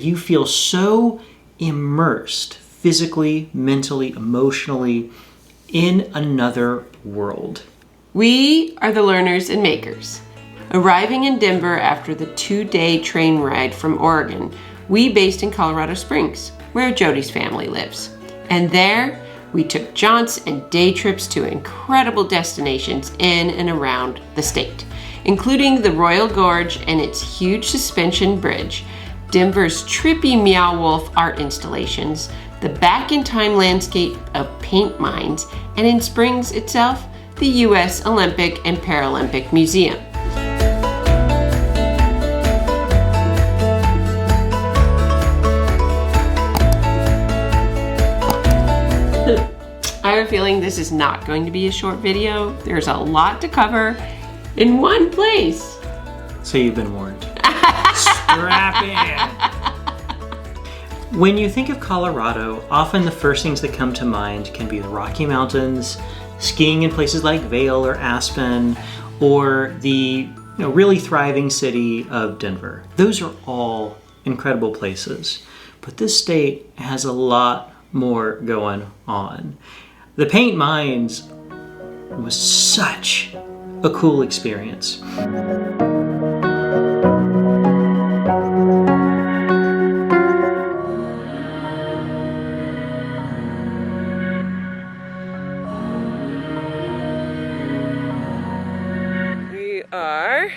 You feel so immersed physically, mentally, emotionally in another world. We are the learners and makers. Arriving in Denver after the 2-day train ride from Oregon, we based in Colorado Springs, where Jody's family lives. And there, we took jaunts and day trips to incredible destinations in and around the state, including the Royal Gorge and its huge suspension bridge, Denver's trippy Meow Wolf art installations, the back-in-time landscape of paint mines, and in Springs itself, the U.S. Olympic and Paralympic Museum. I have a feeling this is not going to be a short video. There's a lot to cover in one place. So you've been warned. Strap in. When you think of Colorado, often the first things that come to mind can be the Rocky Mountains, skiing in places like Vail or Aspen, or the really thriving city of Denver. Those are all incredible places. But this state has a lot more going on. The paint mines was such a cool experience. We are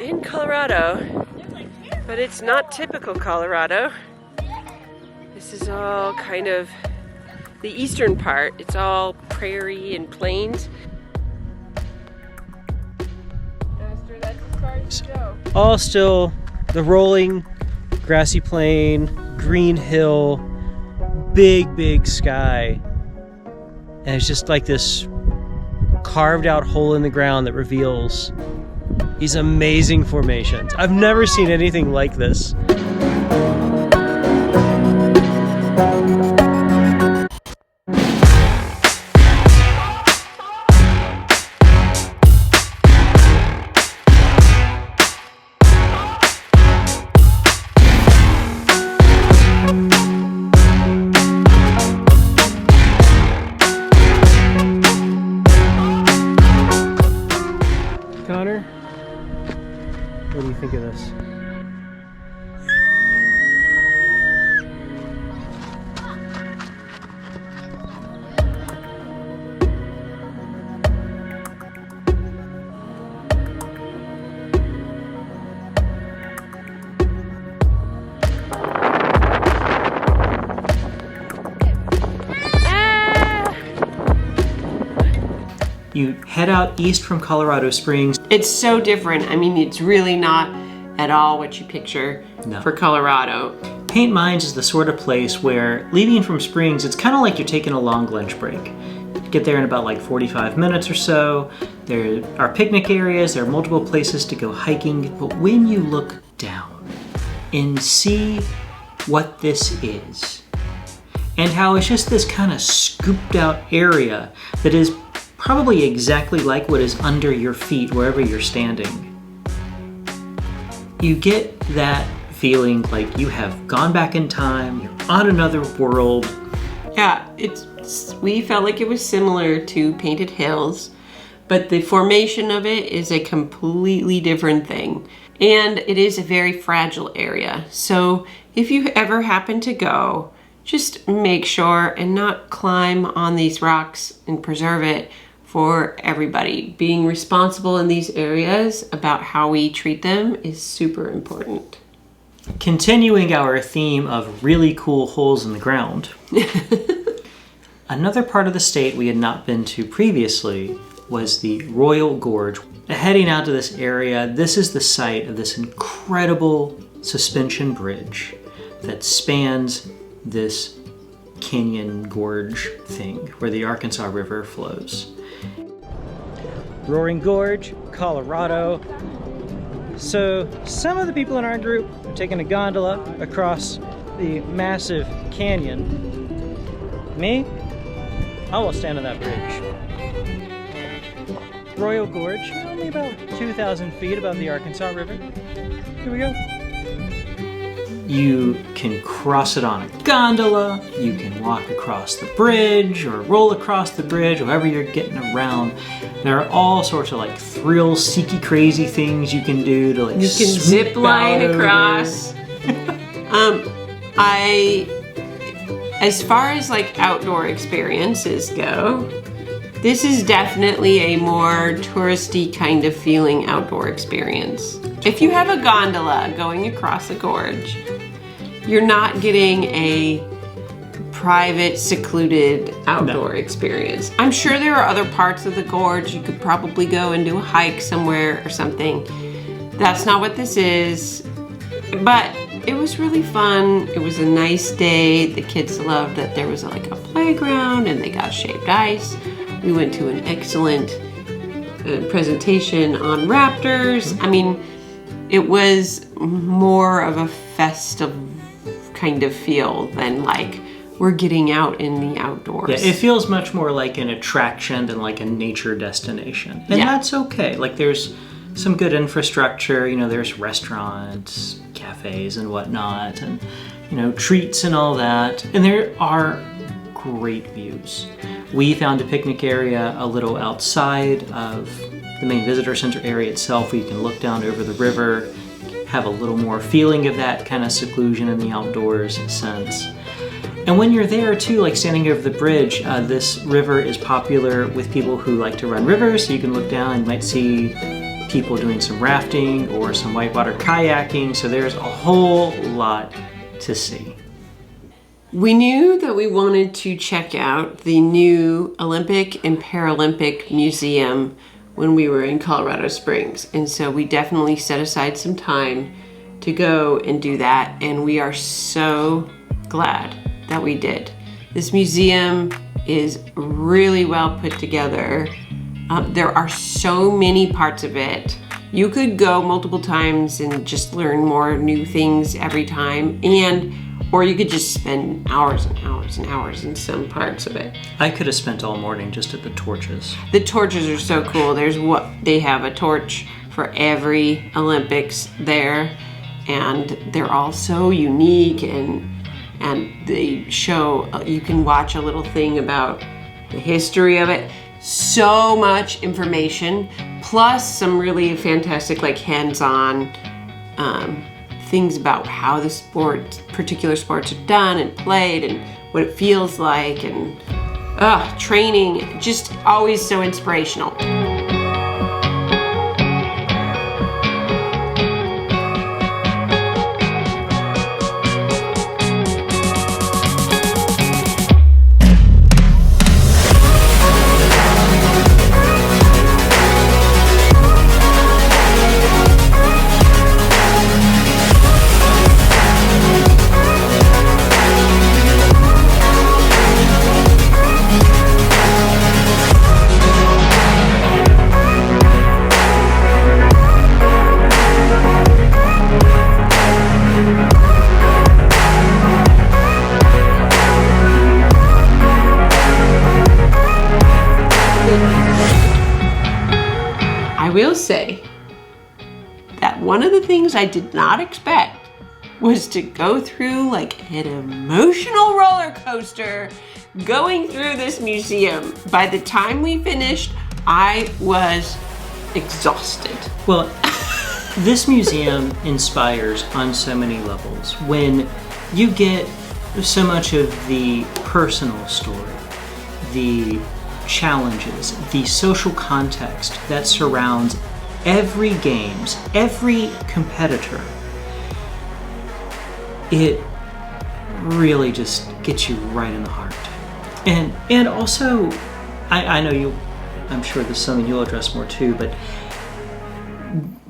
in Colorado, but it's not typical Colorado. This is all kind of the eastern part. It's all prairie and plains. Master, that's as far as you go. All still the rolling grassy plain, green hill, big sky. And it's just like this carved out hole in the ground that reveals these amazing formations. I've never seen anything like this. Connor, what do you think of this? You head out east from Colorado Springs. It's so different. I mean, it's really not at all what you picture for Colorado. Paint Mines is the sort of place where, leaving from Springs, it's kind of like you're taking a long lunch break. You get there in about like 45 minutes or so. There are picnic areas, there are multiple places to go hiking, but when you look down and see what this is, and how it's just this kind of scooped out area that is probably exactly like what is under your feet wherever you're standing. You get that feeling like you have gone back in time, you're on another world. Yeah, we felt like it was similar to Painted Hills, but the formation of it is a completely different thing. And it is a very fragile area. So if you ever happen to go, just make sure and not climb on these rocks and preserve it for everybody. Being responsible in these areas about how we treat them is super important. Continuing our theme of really cool holes in the ground, another part of the state we had not been to previously was the Royal Gorge. Heading out to this area, this is the site of this incredible suspension bridge that spans this canyon gorge thing where the Arkansas River flows. Roaring Gorge, Colorado. So some of the people in our group are taking a gondola across the massive canyon. Me, I will stand on that bridge. Royal Gorge, only about 2,000 feet above the Arkansas River. Here we go. You can cross it on a gondola, you can walk across the bridge or roll across the bridge, however you're getting around. There are all sorts of like thrill-seeky crazy things you can do to like You can zip line across. As far as like outdoor experiences go, this is definitely a more touristy kind of feeling outdoor experience. If you have a gondola going across a gorge, you're not getting a private, secluded outdoor experience. I'm sure there are other parts of the gorge. You could probably go and do a hike somewhere or something. That's not what this is, but it was really fun. It was a nice day. The kids loved that there was like a playground and they got shaved ice. We went to an excellent presentation on raptors. I mean, it was more of a festive kind of feel than like we're getting out in the outdoors. Yeah, it feels much more like an attraction than like a nature destination. And that's okay. Like there's some good infrastructure, you know, there's restaurants, cafes and whatnot, and, you know, treats and all that. And there are great views. We found a picnic area a little outside of the main visitor center area itself, where you can look down over the river, have a little more feeling of that kind of seclusion in the outdoors sense. And when you're there too, like standing over the bridge, this river is popular with people who like to run rivers, so you can look down and you might see people doing some rafting or some whitewater kayaking, so there's a whole lot to see. We knew that we wanted to check out the new Olympic and Paralympic Museum when we were in Colorado Springs. And so we definitely set aside some time to go and do that. And we are so glad that we did. This museum is really well put together. There are so many parts of it. You could go multiple times and just learn more new things every time, or you could just spend hours and hours and hours in some parts of it. I could have spent all morning just at the torches. The torches are so cool. They have a torch for every Olympics there, and they're all so unique, and they show, you can watch a little thing about the history of it. So much information, plus some really fantastic like hands-on things about how the particular sports are done and played and what it feels like, and training, just always so inspirational. I will say that one of the things I did not expect was to go through like an emotional roller coaster going through this museum. By the time we finished, I was exhausted. Well, this museum inspires on so many levels. When you get so much of the personal story, the challenges, the social context that surrounds every games, every competitor, it really just gets you right in the heart. And also, I know I'm sure this is something you'll address more too, but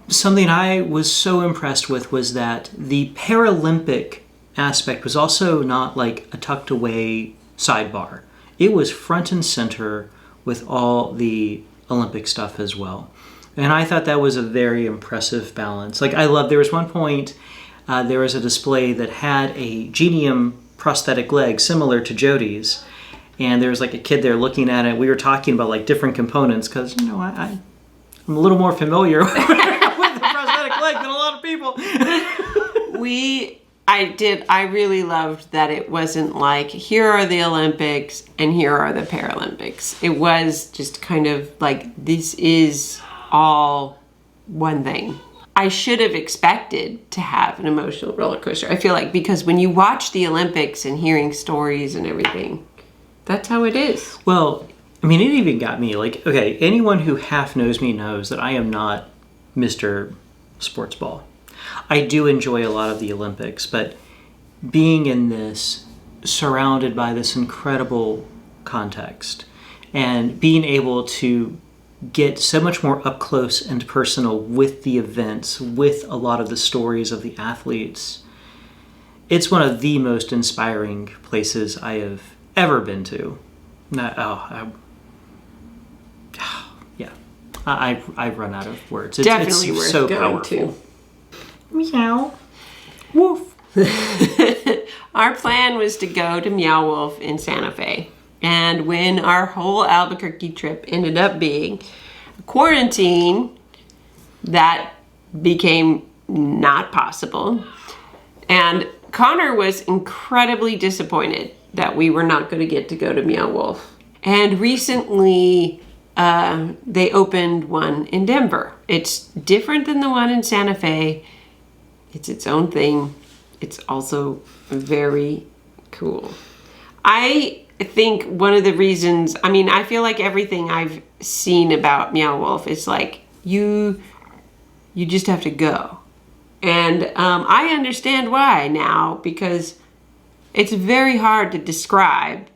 something I was so impressed with was that the Paralympic aspect was also not like a tucked away sidebar. It was front and center with all the Olympic stuff as well. And I thought that was a very impressive balance. Like, there was one point, there was a display that had a genium prosthetic leg similar to Jody's. And there was like a kid there looking at it. We were talking about like different components because, you know, I'm a little more familiar with the prosthetic leg than a lot of people. We I really loved that it wasn't like, here are the Olympics and here are the Paralympics. It was just kind of like, this is all one thing. I should have expected to have an emotional roller coaster. I feel like, because when you watch the Olympics and hearing stories and everything, that's how it is. Well, I mean, it even got me. Like, okay, anyone who half knows me knows that I am not Mr. Sports Ball. I do enjoy a lot of the Olympics, but being in this, surrounded by this incredible context, and being able to get so much more up close and personal with the events, with a lot of the stories of the athletes, it's one of the most inspiring places I have ever been to. I've run out of words. Definitely it's worth so going powerful. to. Meow. Woof. Our plan was to go to Meow Wolf in Santa Fe. And when our whole Albuquerque trip ended up being quarantine, that became not possible. And Connor was incredibly disappointed that we were not going to get to go to Meow Wolf. And recently, they opened one in Denver. It's different than the one in Santa Fe. It's its own thing. It's also very cool. I think one of the reasons, I mean, I feel like everything I've seen about Meow Wolf is like, you just have to go. And I understand why now, because it's very hard to describe.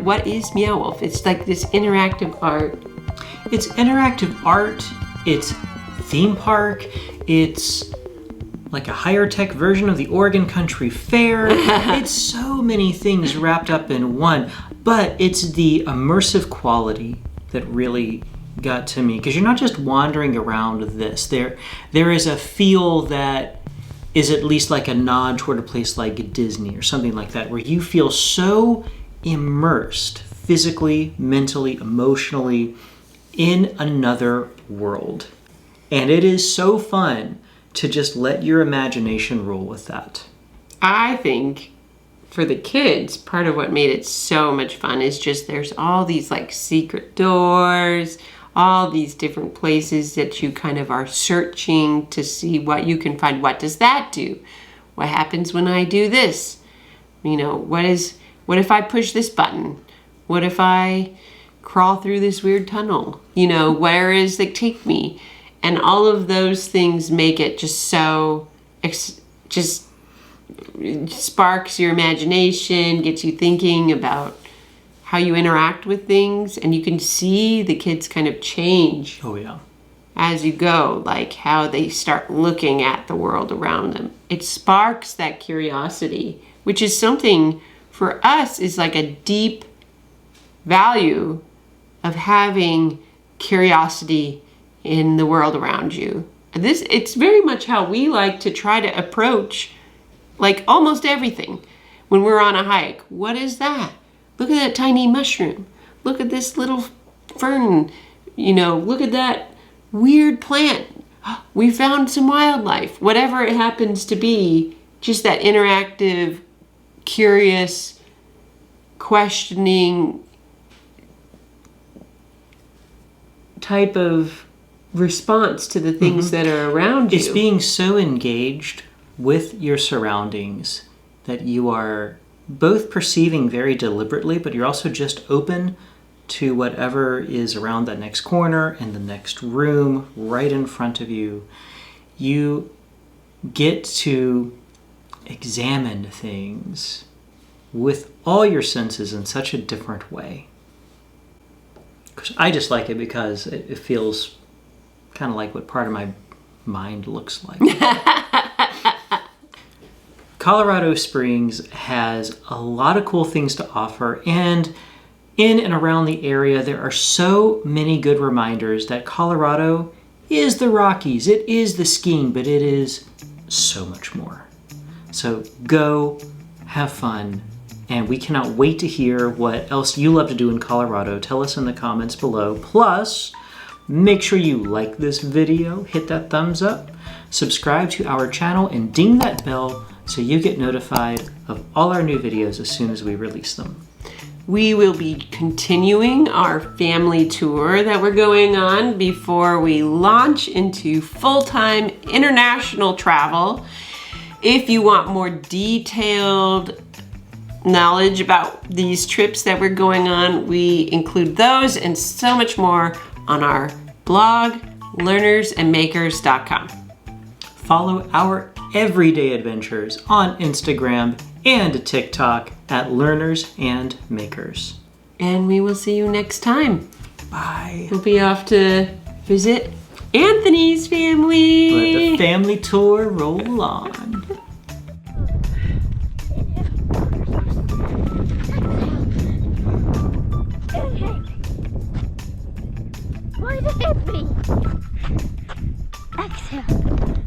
What is Meow Wolf? It's like this interactive art. It's interactive art. It's theme park. It's like a higher tech version of the Oregon Country Fair. It's so many things wrapped up in one. But it's the immersive quality that really got to me, because you're not just wandering around this. There is a feel that is at least like a nod toward a place like Disney or something like that, where you feel so immersed physically, mentally, emotionally in another world. And it is so fun to just let your imagination roll with that. I think for the kids, part of what made it so much fun is just there's all these like secret doors, all these different places that you kind of are searching to see what you can find. What does that do? What happens when I do this? You know, what if I push this button? What if I crawl through this weird tunnel? You know, where is it take me? And all of those things make it just so, just sparks your imagination, gets you thinking about how you interact with things. And you can see the kids kind of change. Oh, yeah. As you go, like how they start looking at the world around them. It sparks that curiosity, which is something for us is like a deep value of having curiosity in the world around you. It's very much how we like to try to approach like almost everything. When we're on a hike, what is that? Look at that tiny mushroom. Look at this little fern. You know, look at that weird plant. We found some wildlife. Whatever it happens to be, just that interactive, curious, questioning type of response to the things that are around you. It's being so engaged with your surroundings that you are both perceiving very deliberately, but you're also just open to whatever is around that next corner and the next room right in front of you. You get to examine things with all your senses in such a different way. I just like it because it feels kind of like what part of my mind looks like. Colorado Springs has a lot of cool things to offer, and in and around the area there are so many good reminders that Colorado is the Rockies, it is the skiing, but it is so much more. So go, have fun, and we cannot wait to hear what else you love to do in Colorado. Tell us in the comments below. Plus, make sure you like this video, hit that thumbs up, subscribe to our channel, and ding that bell so you get notified of all our new videos as soon as we release them. We will be continuing our family tour that we're going on before we launch into full-time international travel. If you want more detailed knowledge about these trips that we're going on, we include those and so much more on our blog, learnersandmakers.com. Follow our everyday adventures on Instagram and TikTok at Learners and Makers. And we will see you next time. Bye. We'll be off to visit Anthony's family. Let the family tour roll on. Why did it hit me? Exhale.